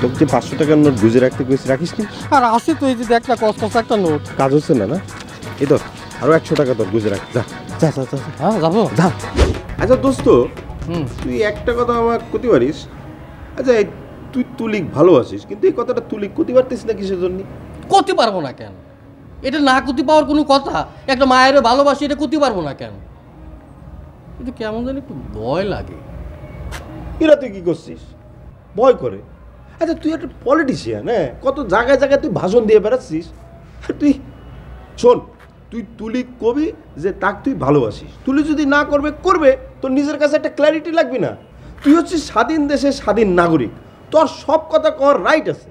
তোকে যে 500 টাকার নোট গুজে রাখতে কইছি রাখিস নি? আর আছে তো এই যে দেখ না কষ্ট একটা নোট। কাজ হচ্ছে না না? এই তো আরো 100 টাকা তোর গুজে রাখ। যা যা যা যা। হ্যাঁ যাবো। যা। আচ্ছা দোস্ত, তুই একটা কথা আমার কইতে পারিস? আচ্ছা তুই তুলিক ভালোবাসিস, কিন্তু এই কথাটা তুলিক কইতে পারতিস না কিসের জন্য? করতে পারবো না কেন? এটা না করতে পাওয়ার কোনো কথা? একটা মায়ের ভালোবাসি, এটা করতে পারবো না কেন? কিন্তু কেমন জানি একটু ভয় লাগে। এরা তুই কি করছিস? ভয় করে? আচ্ছা তুই একটা পলিটিশিয়ান, হ্যাঁ, কত জায়গায় জায়গায় তুই ভাষণ দিয়ে বেড়াচ্ছিস। তুই শোন, তুই তুলি কবি যে তাকে তুই ভালোবাসিস, তুলি যদি না করবে করবে, তোর নিজের কাছে একটা ক্ল্যারিটি লাগবে না? তুই হচ্ছিস স্বাধীন দেশের স্বাধীন নাগরিক, তোর সব কথা কর রাইট আছে।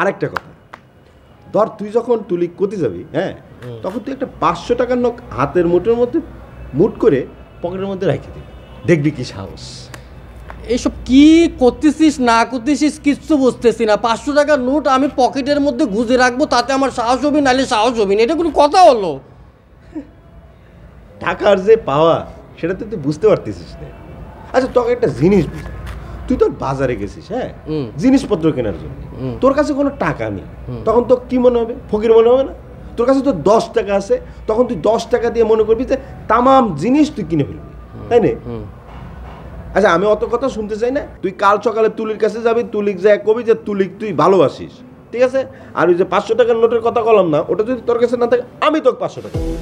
আরেকটা কথা, ধর তুই যখন তুলি করতে যাবি, হ্যাঁ, তখন তুই একটা 500 টাকার নোট হাতের মুঠোর মধ্যে মুঠ করে পকেটের মধ্যে রেখে দিবি, দেখবি কি সাহস। এইসব কি করতেছিস না করতেছিস কিচ্ছু বুঝতেছি না। 500 টাকার নোট আমি পকেটের মধ্যে গুজে রাখবো, তাতে আমার সাহস হবি নাহলে সাহস হবি না? এটা কোনো কথা হলো? টাকার যে পাওয়া সেটা তো তুই বুঝতে পারতেছিস না। আচ্ছা তোকে একটা জিনিস বুঝা, তুই তো বাজারে গেছিস, হ্যাঁ, জিনিসপত্র কেনার জন্য, তোর কাছে কোনো টাকা নেই, তখন তো কি মনে হবে? ফকির মনে হবে না? তোর কাছে তো 10 টাকা আছে, তখন তুই 10 টাকা দিয়ে মনে করবি যে তামাম জিনিস তুই কিনে ফেলবি, তাই না? আচ্ছা আমি অত কথা শুনতে চাই না, তুই কাল সকালে তুলির কাছে যাবি, তুলিক যায় কবি যে তুলিক তুই ভালোবাসিস, ঠিক আছে? আর ওই যে 500 টাকার নোটের কথা বললাম না, ওটা যদি তোর কাছে না থাকে আমি তোকে 500 টাকা দেব।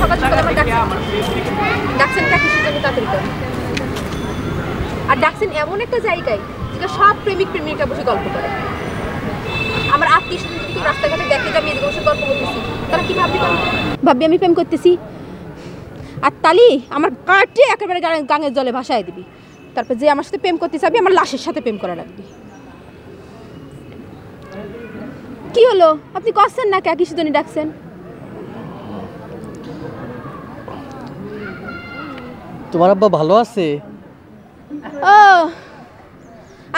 সকাল সকাল আমার ডাকছেনটা কিসের জন্য তাড়াতাড়ি কর। আর ডাকছেন এমন একটা জায়গায় যেটা সব প্রেমিক প্রেমিকা বসে গল্প করে। আমার আত্মীয় স্বজন যদি রাস্তাঘাটে দেখে যে আমি এদিকে বসে গল্প করতেছি, তারা কি ভাববি? ভাববি আমি প্রেম করতেছি। আর তালি আমার কাটে একেবারে গাঙের জলে ভাসায় দিবি। তারপর যে আমার সাথে প্রেম করতে চাবি, আমার লাশের সাথে প্রেম করা রাখবি। কি হলো, আপনি করছেন না? কে কিসের জন্য ডাকছেন? তোমার আব্বা ভালো আছে? ও,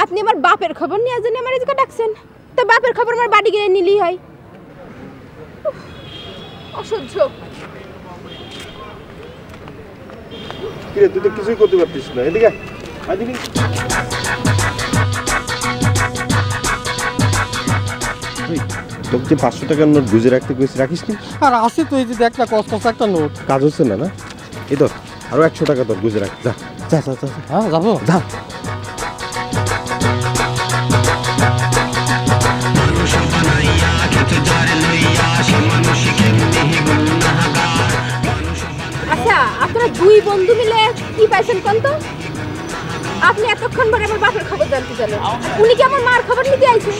আপনি আমার বাপের খবর নিয়ে জন্য আমার এদিকে ডাকছেন? তো বাপের খবর আমার বাড়ি গিয়ে নিলেই হয়। অসহ্য। কি রে, তুই তো কিছুই করতে পারতিস না, এদিকে এদিকে। তোকে যে 500 টাকার নোট গুজে রাখতে কইছি রাখিস নি? আর আছে তো এই যে দেখ না কষ্ট একটা নোট। কাজ হচ্ছে না না? এই তো আরো 100 টাকা তোর গুজে রাখ। যা যা যা যা। হ্যাঁ যাবো। যা। আচ্ছা আপনারা দুই বন্ধু মিলে কি পাইছেন কোন তো? আপনি এতক্ষণ পরে আমার বাপের খবর জানতে চাইলেন, উনি কি আমার মার খবর নিতে আইছেন?